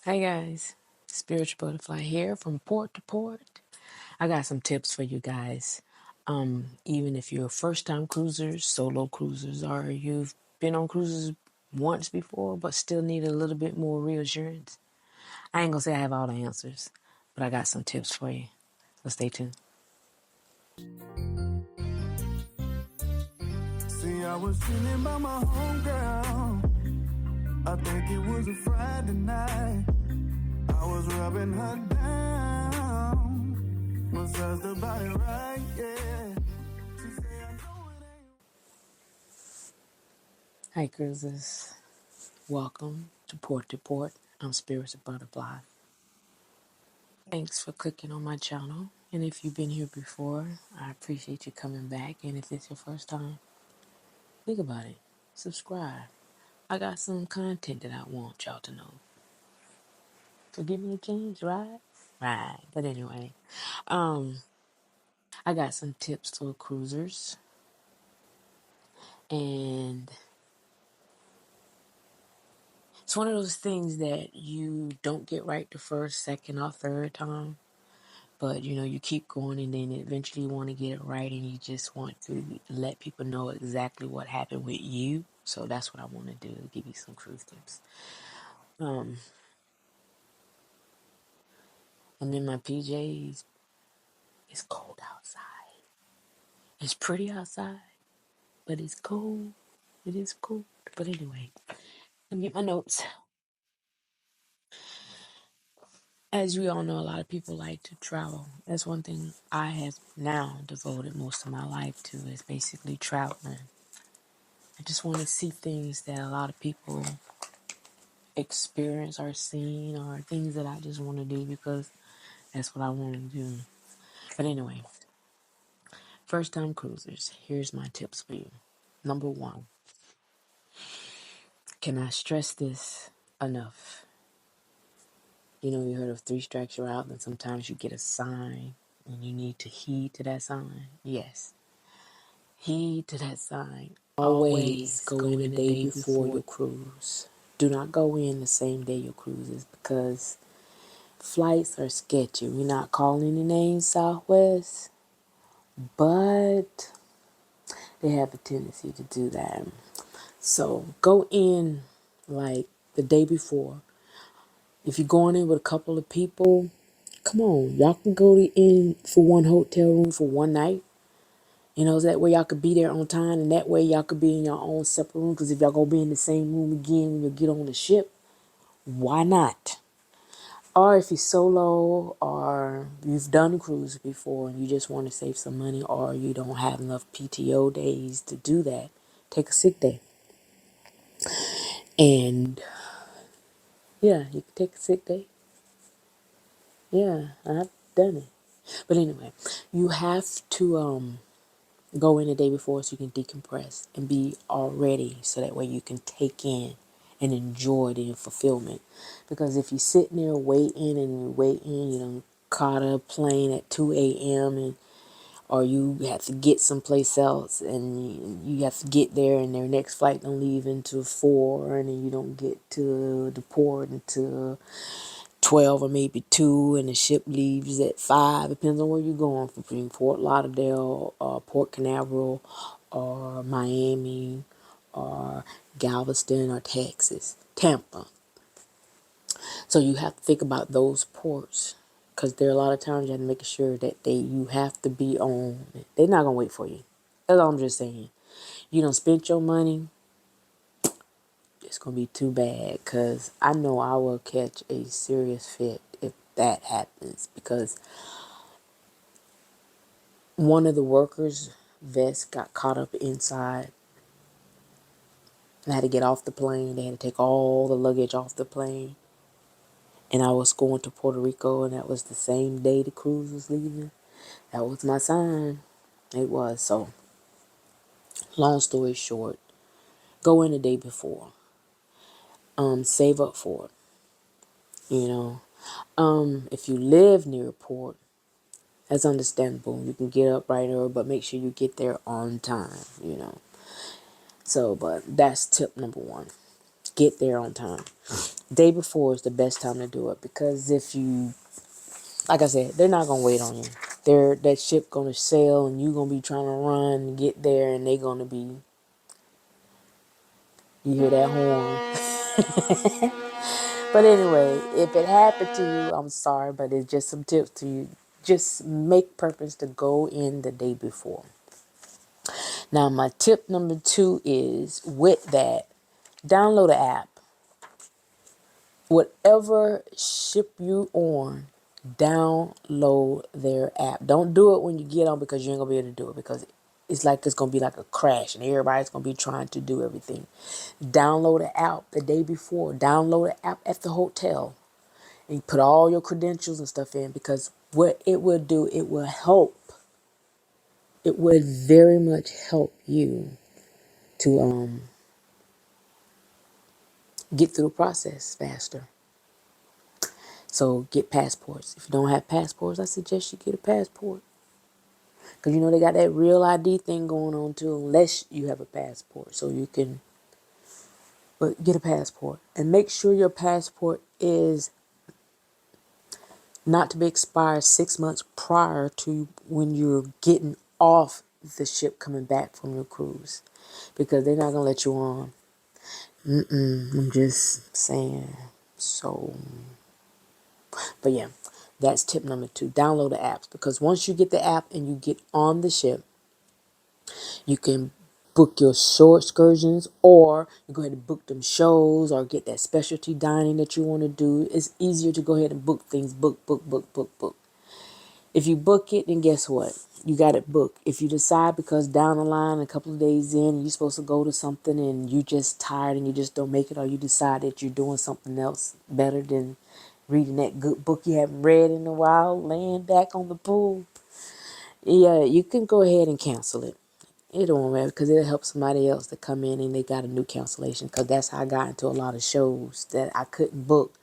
Hey guys, Spiritual Butterfly here from port to port. I got some tips for you guys. Even if you're first time cruisers, solo cruisers, or you've been on cruises once before but still need a little bit more reassurance. I ain't gonna say I have all the answers, but I got some tips for you. So stay tuned. See, I was chilling by my homegirl. I think it was a Friday night. I was rubbing her down. Massaged her body right, yeah. She said, I know it ain't. Hi cruisers, welcome to Port to Port. I'm Spiritual Butterfly. Thanks for clicking on my channel. And if you've been here before, I appreciate you coming back. And if it's your first time, think about it. Subscribe. I got some content that I want y'all to know. So give me a chance, right? Right. But anyway, um, I got some tips for cruisers. And it's one of those things that you don't get right the first, second, or third time. But you keep going and then eventually you want to get it right and you just want to let people know exactly what happened with you. So that's what I want to do, give you some cruise tips. Um, I'm in my PJs. It's cold outside. It's pretty outside, but it's cold. It is cold. But anyway, let me get my notes. As we all know, a lot of people like to travel. That's one thing I have now devoted most of my life to is basically traveling. I just want to see things that a lot of people experience or seen or things that I just want to do because that's what I want to do. But anyway, first time cruisers, here's my tips for you. Number one, can I stress this enough? You heard of three strikes you're out, and sometimes you get a sign and you need to heed to that sign. Yes, heed to that sign. Always go in a day before your cruise. Do not go in the same day your cruise is because flights are sketchy. We're not calling any names Southwest, but they have a tendency to do that. So go in like the day before. If you're going in with a couple of people, come on, y'all can go in for one hotel room for one night. That way y'all could be there on time, and that way y'all could be in your own separate room. Because if y'all gonna be in the same room again when you get on the ship, why not? Or if you're solo, or you've done a cruise before and you just want to save some money, or you don't have enough PTO days to do that, take a sick day. And yeah, you can take a sick day. Yeah, I've done it. But anyway, you have to go in the day before so you can decompress and be all ready so that way you can take in and enjoy the fulfillment. Because if you're sitting there waiting, you know, caught a plane at 2 a.m. and or you have to get someplace else and you have to get there and their next flight don't leave until 4 and then you don't get to the port until 12 or maybe 2 and the ship leaves at 5. Depends on where you're going from, between Fort Lauderdale or Port Canaveral or Miami or Galveston or Texas, Tampa. So you have to think about those ports because there are a lot of times you have to make sure that you have to be on. They're not going to wait for you. That's all I'm just saying. You don't spend your money, it's going to be too bad because I know I will catch a serious fit if that happens because one of the workers' vests got caught up inside. I had to get off the plane. They had to take all the luggage off the plane. And I was going to Puerto Rico, and that was the same day the cruise was leaving. That was my sign. It was. So, long story short, go in the day before. Save up for it. If you live near a port, that's understandable. You can get up right early, but make sure you get there on time. So, but that's tip number one. get there on time. Day before is the best time to do it, because if you, like I said, they're not gonna wait on you. That ship gonna sail, and you gonna be trying to run and get there, and they gonna be. You hear that horn? But anyway, if it happened to you, I'm sorry, but it's just some tips to you. Just make purpose to go in the day before. Now, my tip number 2 is, with that, download the app. Whatever ship you on, download their app. Don't do it when you get on, because you ain't gonna be able to do it, because it's gonna be like a crash and everybody's gonna be trying to do everything. Download the app the day before. Download the app at the hotel and you put all your credentials and stuff in, because what it will do, it will help. It would very much help you to get through the process faster. So get passports. If you don't have passports, I suggest you get a passport. Because you know they got that real ID thing going on too, unless you have a passport. So you can, but get a passport. And make sure your passport is not to be expired 6 months prior to when you're getting off the ship coming back from your cruise. Because they're not going to let you on. I'm just saying. So, but yeah, that's tip number 2. Download the apps, because once you get the app and you get on the ship, you can book your shore excursions, or you go ahead and book them shows, or get that specialty dining that you want to do. It's easier to go ahead and book things. Book. If you book it, then guess what? You got it booked. If you decide, because down the line, a couple of days in, you're supposed to go to something and you just tired and you just don't make it, or you decide that you're doing something else better than reading that good book you haven't read in a while, laying back on the pool, yeah, you can go ahead and cancel it. It don't matter, because it'll help somebody else to come in and they got a new cancellation. Because that's how I got into a lot of shows that I couldn't book,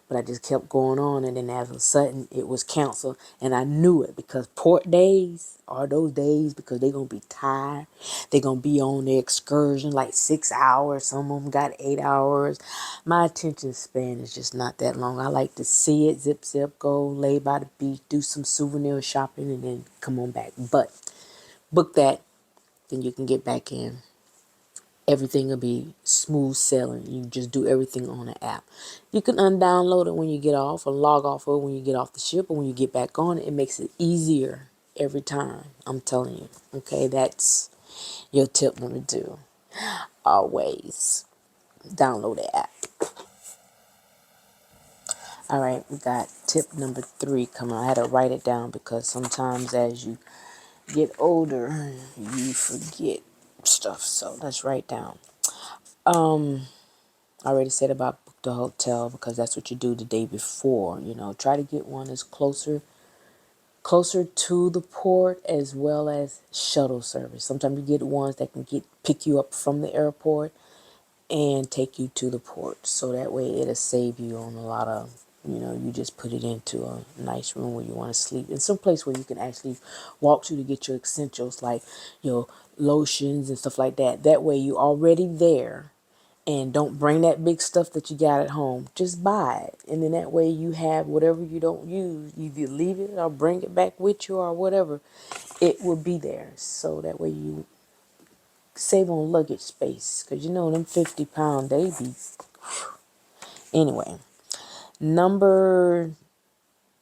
but I just kept going on, and then all of a sudden it was canceled, and I knew it, because port days are those days, because they're gonna be tired. They're gonna be on their excursion like 6 hours. Some of them got 8 hours. My attention span is just not that long. I like to see it, zip, go, lay by the beach, do some souvenir shopping, and then come on back. But book that, then you can get back in. Everything will be smooth sailing. You just do everything on the app. You can undownload it when you get off, or log off of it when you get off the ship, or when you get back on it. It makes it easier every time. I'm telling you. Okay, that's your tip number 2. Always download the app. All right, we got tip number 3 coming. I had to write it down, because sometimes as you get older, you forget stuff. So let's write down. I already said about book the hotel, because that's what you do the day before. Try to get one that's closer to the port, as well as shuttle service. Sometimes you get ones that can pick you up from the airport and take you to the port. So that way it'll save you on a lot of, you just put it into a nice room where you want to sleep. In some place where you can actually walk to get your essentials, like your lotions and stuff like that. That way you already there. And don't bring that big stuff that you got at home. Just buy it. And then that way you have whatever you don't use. Either leave it or bring it back with you, or whatever. It will be there. So that way you save on luggage space. Because them 50-pound, they be... Anyway. Number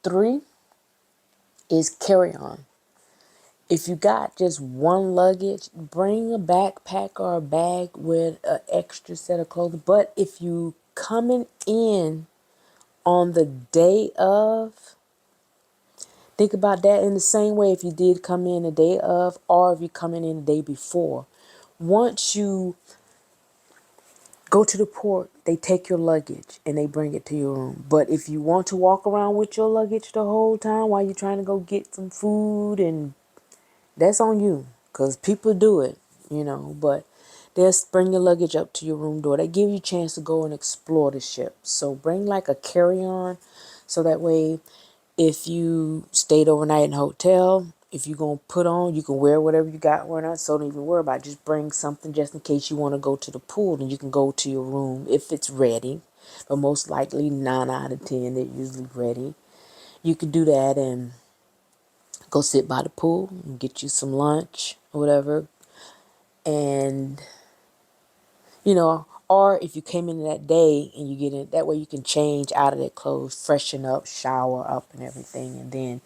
3 is carry on. If you got just one luggage, bring a backpack or a bag with an extra set of clothes. But if you coming in on the day of, think about that in the same way. If you did come in the day of, or if you coming in the day before, once you go to the port, they take your luggage and they bring it to your room. But if you want to walk around with your luggage the whole time while you're trying to go get some food, and that's on you, because people do it, but they'll bring your luggage up to your room door. They give you a chance to go and explore the ship. So bring like a carry-on, so that way if you stayed overnight in a hotel, if you're going to put on, you can wear whatever you got wearing on. So don't even worry about it. Just bring something just in case you want to go to the pool, and you can go to your room if it's ready. But most likely 9 out of 10, they're usually ready. You could do that and go sit by the pool and get you some lunch or whatever. And, or if you came in that day and you get in, that way you can change out of that clothes, freshen up, shower up and everything, and then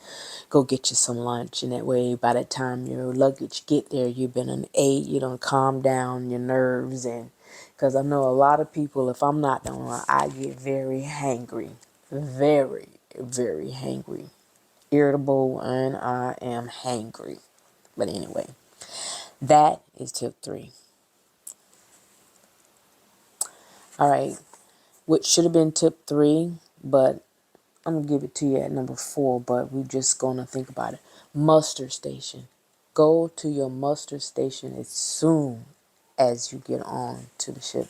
go get you some lunch. And that way, by the time your luggage get there, you've been an 8, you don't calm down your nerves. And because I know a lot of people, if I'm not doing well, I get very hangry, very, very hangry, irritable, and I am hangry. But anyway, that is tip 3. All right, which should have been tip 3, but I'm going to give it to you at number 4, but we're just going to think about it. Muster station. Go to your muster station as soon as you get on to the ship.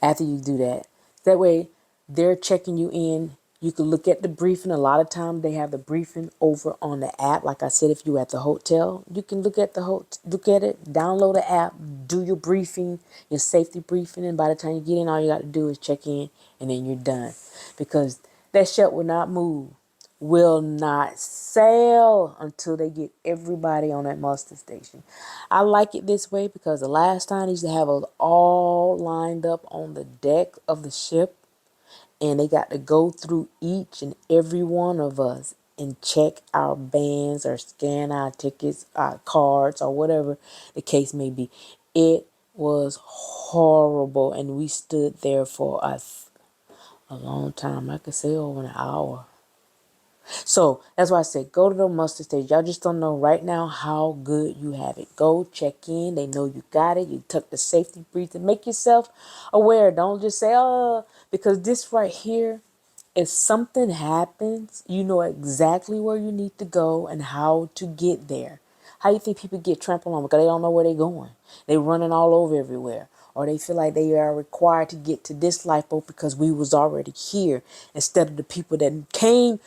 After you do that, that way they're checking you in. You can look at the briefing. A lot of times they have the briefing over on the app. Like I said, if you're at the hotel, you can look at it, download the app, do your briefing, your safety briefing, and by the time you get in, all you got to do is check in, and then you're done. Because that ship will not move, will not sail until they get everybody on that muster station. I like it this way because the last time they used to have us all lined up on the deck of the ship, and they got to go through each and every one of us and check our bands or scan our tickets, our cards, or whatever the case may be. It was horrible, and we stood there for a long time. I could say over an hour. So that's why I said go to the muster stage. Y'all just don't know right now how good you have it. Go check in. They know you got it. You took the safety breathing. Make yourself aware. Don't just say, oh, because this right here, if something happens, you know exactly where you need to go and how to get there. How you think people get trampled on because they don't know where they're going? They running all over everywhere. Or they feel like they are required to get to this lifeboat because we was already here, instead of the people that came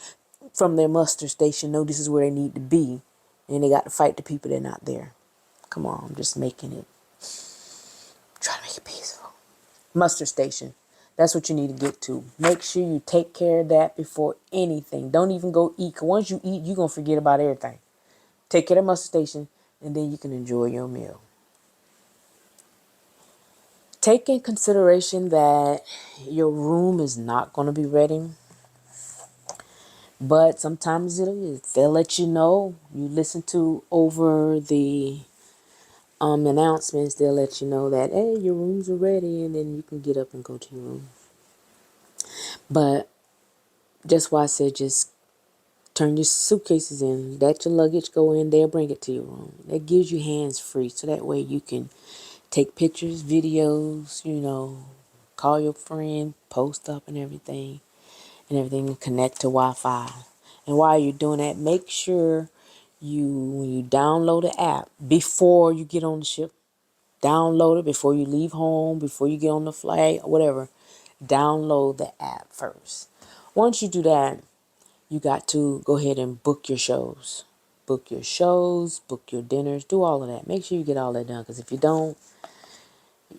from their muster station know this is where they need to be, and they got to fight the people that are not there. Come on, I'm just making it, try to make it peaceful. Muster station, that's what you need to get to. Make sure you take care of that before anything. Don't even go eat, because once you eat, you're going to forget about everything. Take care of the muster station, and then you can enjoy your meal. Take in consideration that your room is not going to be ready, but sometimes they'll let you know. You listen to over the announcements, they'll let you know that, hey, your rooms are ready, and then you can get up and go to your room. But just why I said just turn your suitcases in, let your luggage go in there, bring it to your room. That gives you hands free, so that way you can take pictures, videos, call your friend, post up and everything connect to Wi-Fi. And while you're doing that, make sure when you download the app before you get on the ship, download it before you leave home, before you get on the flight, or whatever. Download the app first. Once you do that, you got to go ahead and book your shows. Book your shows, book your dinners, do all of that. Make sure you get all that done, because if you don't,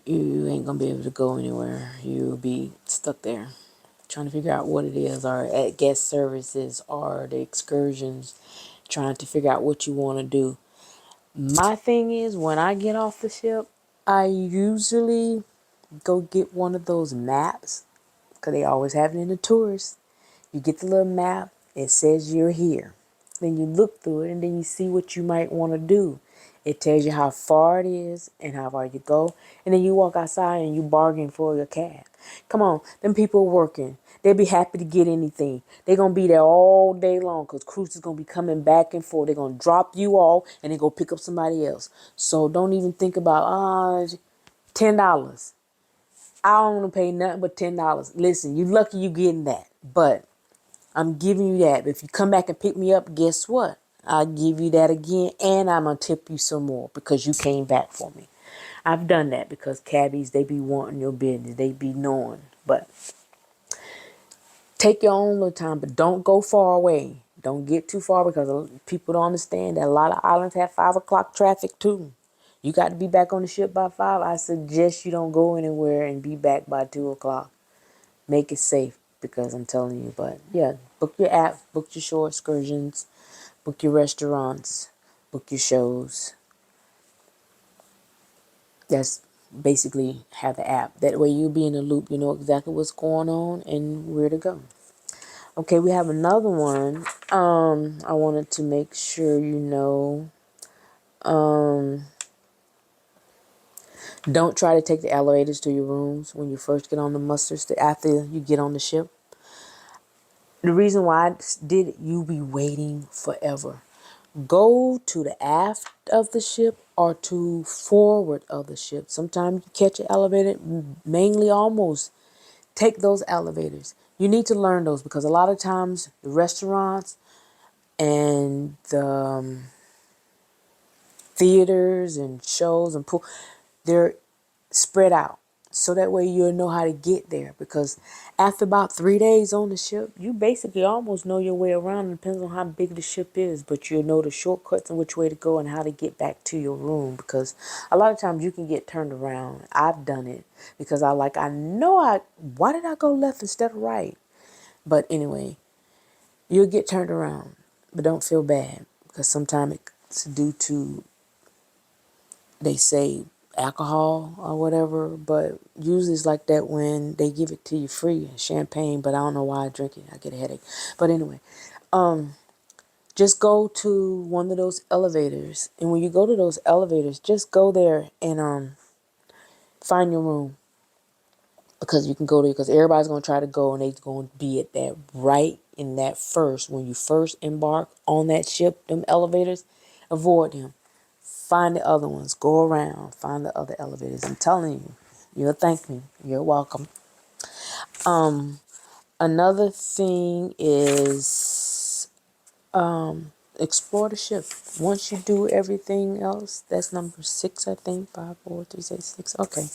you ain't going to be able to go anywhere. You'll be stuck there trying to figure out what it is, or at guest services or the excursions, trying to figure out what you want to do. My thing is, when I get off the ship, I usually go get one of those maps, because they always have it in the tours. You get the little map, it says you're here. Then you look through it, and then you see what you might want to do. It tells you how far it is and how far you go. And then you walk outside and you bargain for your cab. Come on, them people working. They'll be happy to get anything. They're going to be there all day long, because cruise is going to be coming back and forth. They're going to drop you off and then go pick up somebody else. So don't even think about, $10. I don't want to pay nothing but $10. Listen, you lucky you getting that. But I'm giving you that. If you come back and pick me up, guess what? I'll give you that again, and I'm going to tip you some more because you came back for me. I've done that because cabbies, they be wanting your business. They be knowing. But take your own little time, but don't go far away. Don't get too far because people don't understand that a lot of islands have 5 o'clock traffic too. You got to be back on the ship by 5. I suggest you don't go anywhere and be back by 2 o'clock. Make it safe because I'm telling you. But yeah, book your app, book your shore excursions, book your restaurants, book your shows. That's basically have the app. That way you'll be in the loop. You know exactly what's going on and where to go. Okay, we have another one. I wanted to make sure you know. Don't try to take the elevators to your rooms when you first get on the mustard after you get on the ship. The reason why I did it, you'll be waiting forever. Go to the aft of the ship or to forward of the ship. Sometimes you catch an elevator, mainly almost take those elevators. You need to learn those because a lot of times the restaurants and the theaters and shows and pool, they're spread out. So that way you'll know how to get there because after about 3 days on the ship, you basically almost know your way around. It depends on how big the ship is, but you'll know the shortcuts and which way to go and how to get back to your room because a lot of times you can get turned around. I've done it because why did I go left instead of right? But anyway, you'll get turned around, but don't feel bad because sometimes it's due to, they say, alcohol or whatever, but usually it's like that when they give it to you free, champagne, but I don't know why I drink it. I get a headache. But anyway, just go to one of those elevators, and when you go to those elevators, just go there and find your room because you can go there because everybody's going to try to go and they're going to be at that right in that first, when you first embark on that ship, them elevators, avoid them. Find the other ones. Go around. Find the other elevators. I'm telling you, you'll thank me. You're welcome. Another thing is explore the ship. Once you do everything else, that's number 6, I think. 5, 4, 3, 6. Okay.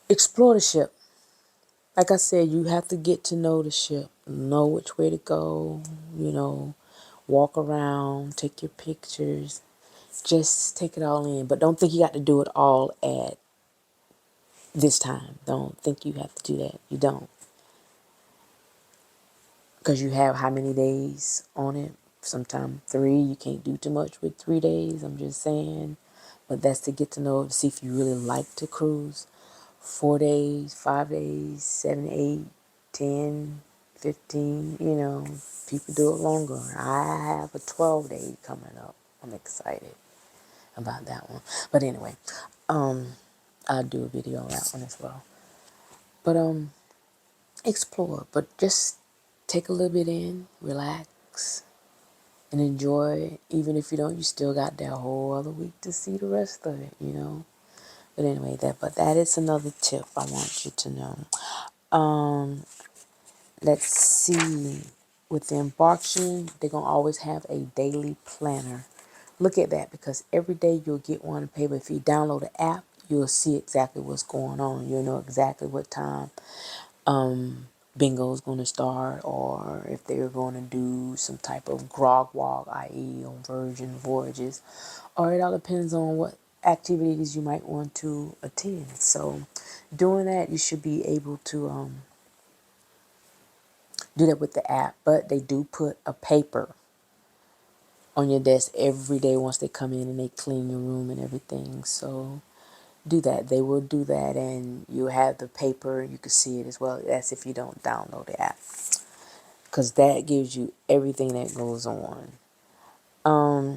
Explore the ship. Like I said, you have to get to know the ship. Know which way to go. Walk around. Take your pictures. Just take it all in. But don't think you got to do it all at this time. Don't think you have to do that. You don't. Because you have how many days on it? Sometimes 3. You can't do too much with 3 days. I'm just saying. But that's to get to know, to see if you really like to cruise. 4 days, 5 days, 7, 8, 10, 15. People do it longer. I have a 12-day coming up. I'm excited about that one. But anyway, I'll do a video on that one as well. But explore, but just take a little bit in, relax, and enjoy. Even if you don't, you still got that whole other week to see the rest of it. But anyway, that is another tip I want you to know. Let's see. With the embarkation, they're gonna always have a daily planner. Look at that because every day you'll get one on paper. If you download the app, you'll see exactly what's going on. You'll know exactly what time bingo is going to start, or if they're going to do some type of grog walk, i.e. on virgin voyages, or it all depends on what activities you might want to attend. So doing that, you should be able to do that with the app, but they do put a paper on your desk every day once they come in and they clean your room and everything. So do that. They will do that, and you have the paper. You can see it as well. That's if you don't download the app, because that gives you everything that goes on.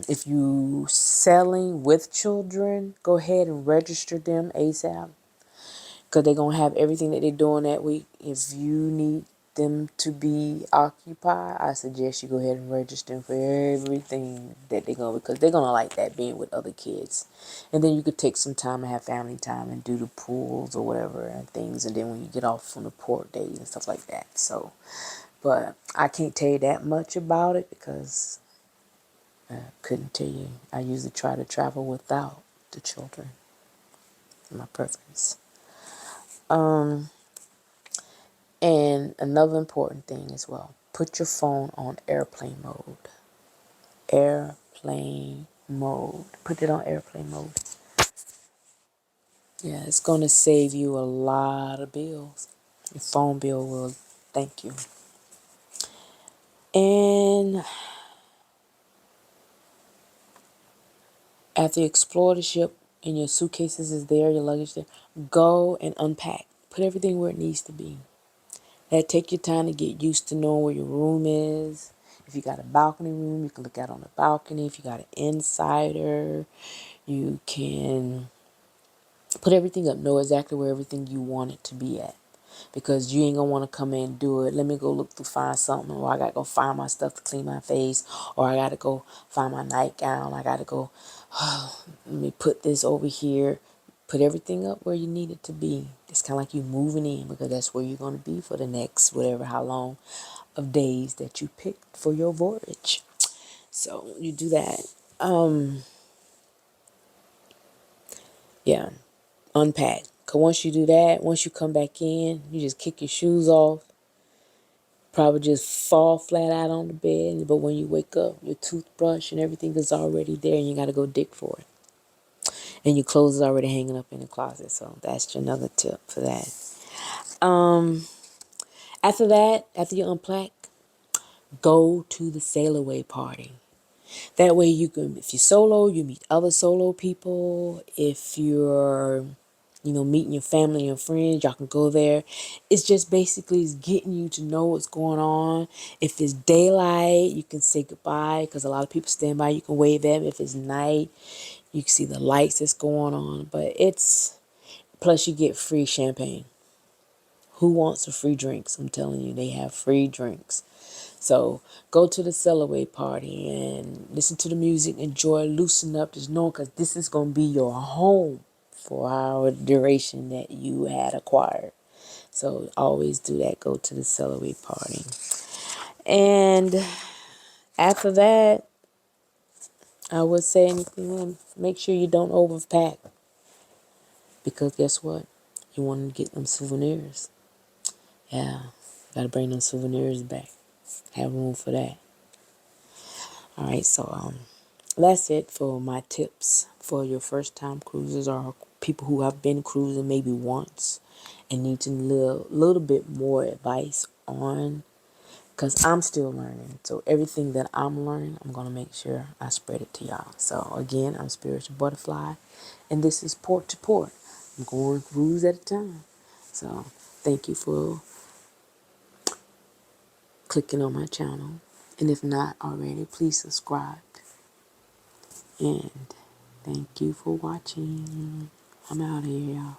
If you selling with children, go ahead and register them ASAP, because they're gonna have everything that they're doing that week. If you need them to be occupied, I suggest you go ahead and register them for everything that they're going, because they're gonna like that, being with other kids. And then you could take some time and have family time and do the pools or whatever and things, and then when you get off from the port days and stuff like that. So, but I can't tell you that much about it because I couldn't tell you. I usually try to travel without the children. My preference. And another important thing as well. put your phone on airplane mode. Airplane mode. Put it on airplane mode. Yeah, it's going to save you a lot of bills. Your phone bill will thank you. And after you explore the ship and your suitcases is there, your luggage there, go and unpack. Put everything where it needs to be. That take your time to get used to knowing where your room is. If you got a balcony room, you can look out on the balcony. If you got an insider, you can put everything up. Know exactly where everything you want it to be at. Because you ain't going to want to come in and do it. Let me go look to find something. Or I got to go find my stuff to clean my face. Or I got to go find my nightgown. I got to go, let me put this over here. Put everything up where you need it to be. It's kind of like you moving in, because that's where you're going to be for the next whatever, how long of days that you picked for your voyage. So you do that. Yeah. Unpack. Because once you do that, once you come back in, you just kick your shoes off. Probably just fall flat out on the bed. But when you wake up, your toothbrush and everything is already there, and you got to go dig for it. And your clothes is already hanging up in the closet. So that's another tip for that. After that, after you unpack, go to the sail away party. That way you can, if you're solo, you meet other solo people. If you're, meeting your family and your friends, y'all can go there. It's just basically getting you to know what's going on. If it's daylight, you can say goodbye, because a lot of people stand by. You can wave at them. If it's night, you can see the lights that's going on. But plus you get free champagne. Who wants a free drinks? I'm telling you, they have free drinks. So go to the Cellaway party and listen to the music, enjoy, loosen up, just know, because this is going to be your home for our duration that you had acquired. So always do that. Go to the Cellaway party. And after that, I would say anything, make sure you don't overpack, because guess what? You want to get them souvenirs. Yeah, got to bring them souvenirs back. Have room for that. All right, so that's it for my tips for your first time cruisers, or people who have been cruising maybe once and need to little bit more advice on, because I'm still learning. So everything that I'm learning, I'm going to make sure I spread it to y'all. So again, I'm Spiritual Butterfly, and this is Port to Port. I'm going cruise at a time. So thank you for clicking on my channel. And if not already, please subscribe. And thank you for watching. I'm out of here, y'all.